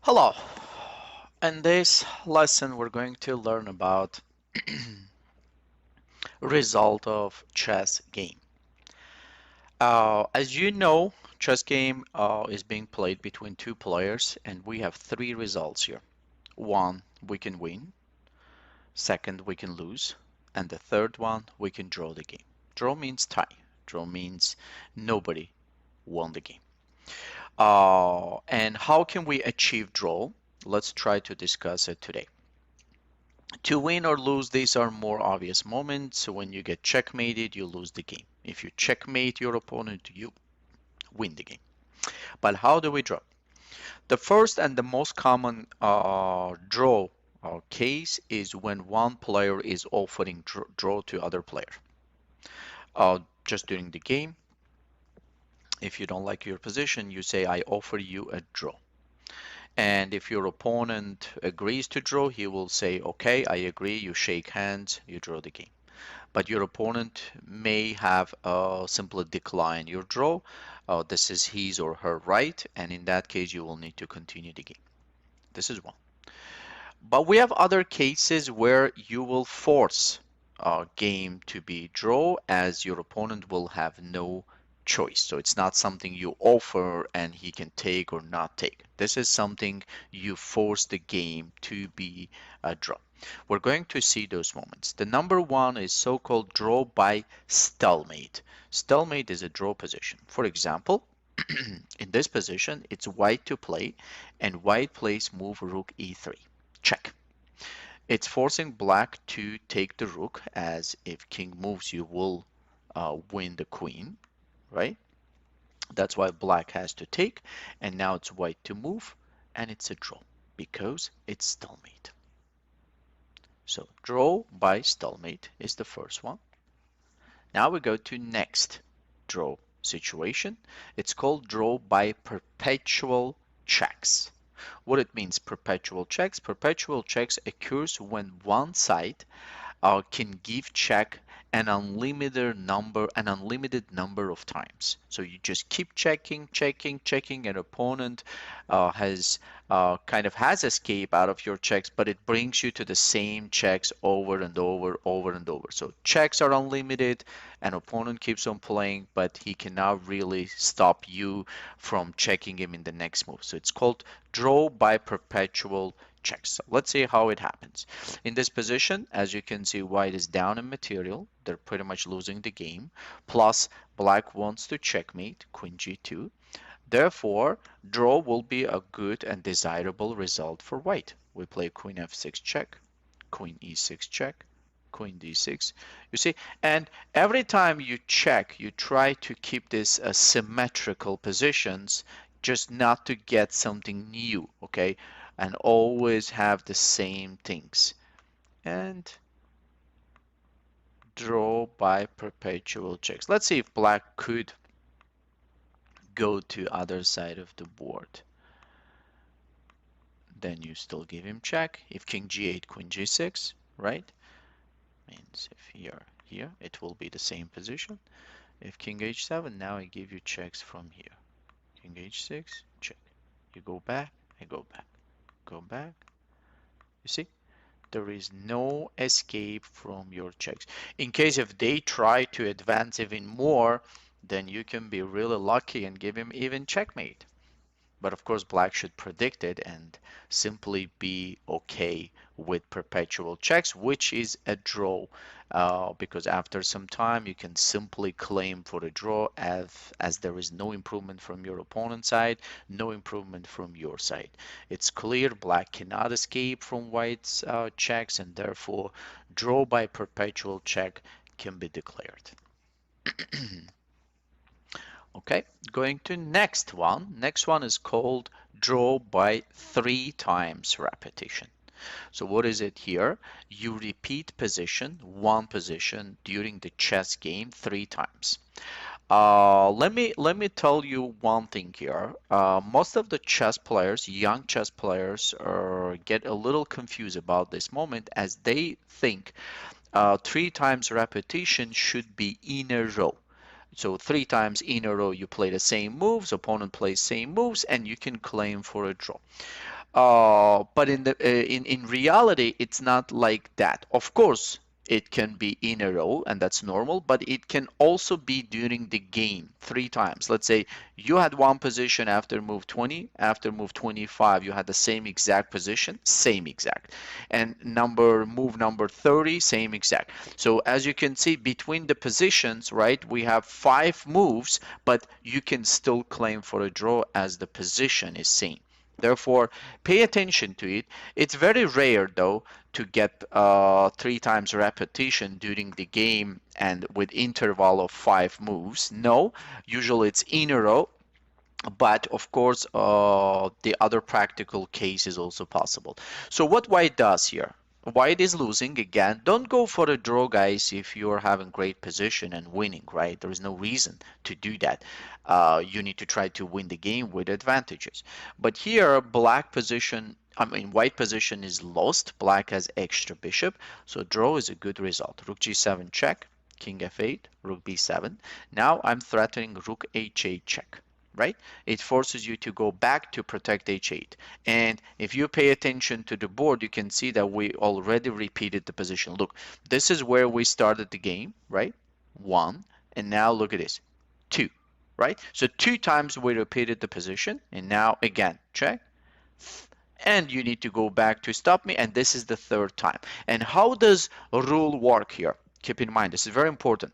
Hello. In this lesson, we're going to learn about result of chess game. As you know, chess game is being played between two players, and we have three results here. One, we can win. Second, we can lose. And the third one, we can draw the game. Draw means tie. Draw means nobody won the game. And how can we achieve draw? Let's try to discuss it today. To win or lose, these are more obvious moments. So when you get checkmated, you lose the game. If you checkmate your opponent, you win the game. But how do we draw? The first and the most common draw case is when one player is offering draw to other player. Just during the game, if you don't like your position, you say, I offer you a draw. And if your opponent agrees to draw, he will say, okay, I agree. You shake hands, you draw the game. But your opponent may have simply decline your draw. This is his or her right, and in that case, you will need to continue the game. This is one. But we have other cases where you will force a game to be draw, as your opponent will have no choice. So it's not something you offer and he can take or not take. This is something you force the game to be a draw. We're going to see those moments. The number one is so-called draw by stalemate. Stalemate is a draw position. For example, in this position, it's white to play, and white plays move rook e3. Check. It's forcing black to take the rook, as if king moves, you will win the queen, right? That's why black has to take, and now it's white to move, and it's a draw because it's stalemate. So draw by stalemate is the first one. Now we go to next draw situation. It's called draw by perpetual checks. What it means, perpetual checks? Perpetual checks occurs when one side can give check an unlimited number of times. So you just keep checking, checking, checking. An opponent has kind of has escape out of your checks, but it brings you to the same checks over and over, over and over. So checks are unlimited. An opponent keeps on playing, but he cannot really stop you from checking him in the next move. So it's called draw by perpetual checks. So let's see how it happens. In this position, as you can see, white is down in material. They're pretty much losing the game. Plus, black wants to checkmate, queen g2. Therefore, draw will be a good and desirable result for white. We play queen f6 check, queen e6 check, queen d6. You see, and every time you check, you try to keep this symmetrical positions, just not to get something new, okay? And always have the same things. And draw by perpetual checks. Let's see if black could go to other side of the board. Then you still give him check. If king g8, queen g6, right? Means if here, it will be the same position. If king h7, now I give you checks from here. King h6, check. You go back, I go back. Go back. You see? There is no escape from your checks. In case if they try to advance even more, then you can be really lucky and give him even checkmate. But of course, black should predict it and simply be okay with perpetual checks, which is a draw. Because after some time, you can simply claim for a draw as there is no improvement from your opponent's side, no improvement from your side. It's clear black cannot escape from white's checks, and therefore draw by perpetual check can be declared. Okay, going to next one. Next one is called draw by 3 times repetition. So what is it here? You repeat one position during the chess game 3 times. Let me tell you one thing here. Most of the chess players, young chess players, get a little confused about this moment, as they think 3 times repetition should be in a row. So 3 times in a row you play the same moves, opponent plays same moves, and you can claim for a draw. But in reality, it's not like that. Of course, it can be in a row, and that's normal, but it can also be during the game 3 times. Let's say you had one position after move 20, after move 25, you had the same exact position, same exact. And move number 30, same exact. So as you can see, between the positions, right, we have 5 moves, but you can still claim for a draw as the position is same. Therefore, pay attention to it. It's very rare, though, to get 3 times repetition during the game and with interval of 5 moves. No, usually it's in a row, but of course, the other practical case is also possible. So what white does here? White is losing again. Don't go for a draw, guys, if you're having great position and winning, right? There is no reason to do that. You need to try to win the game with advantages. But here, white position is lost. Black has extra bishop, so draw is a good result. Rook g7 check, king f8, rook b7. Now I'm threatening rook h8 check, right? It forces you to go back to protect h8. And if you pay attention to the board, you can see that we already repeated the position. Look, this is where we started the game, right? 1, and now look at this, 2, right? So 2 times we repeated the position, and now again, check. And you need to go back to stop me, and this is the 3rd time. And how does rule work here? Keep in mind, this is very important.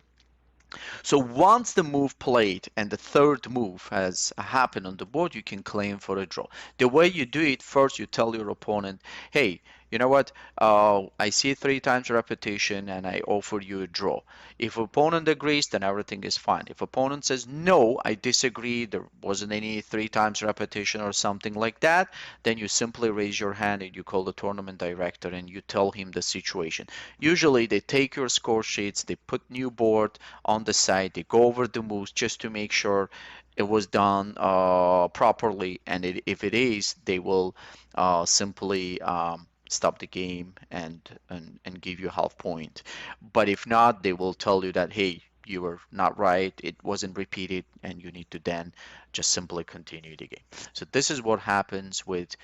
So once the move played and the 3rd move has happened on the board, you can claim for a draw. The way you do it, first you tell your opponent, hey, you know what? I see 3 times repetition and I offer you a draw. If opponent agrees, then everything is fine. If opponent says, no, I disagree, there wasn't any 3 times repetition or something like that, then you simply raise your hand and you call the tournament director and you tell him the situation. Usually they take your score sheets, they put new board on the side, they go over the moves just to make sure it was done properly, and if it is, they will simply stop the game and give you half point. But if not, they will tell you that, hey, you were not right, it wasn't repeated, and you need to then just simply continue the game. So this is what happens with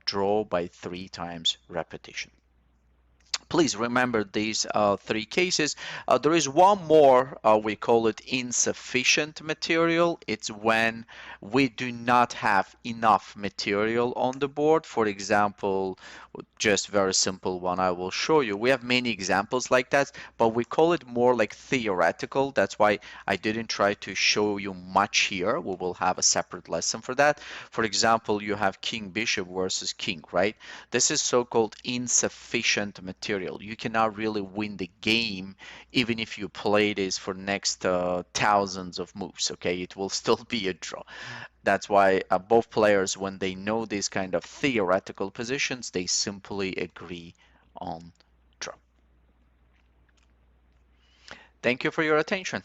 draw by 3 times repetition. Please remember these 3 cases. There is one more, we call it insufficient material. It's when we do not have enough material on the board. For example, just very simple one I will show you. We have many examples like that, but we call it more like theoretical. That's why I didn't try to show you much here. We will have a separate lesson for that. For example, you have king bishop versus king, right? This is so-called insufficient material. You cannot really win the game even if you play this for next thousands of moves, okay? It will still be a draw. That's why both players, when they know these kind of theoretical positions, they simply agree on draw. Thank you for your attention.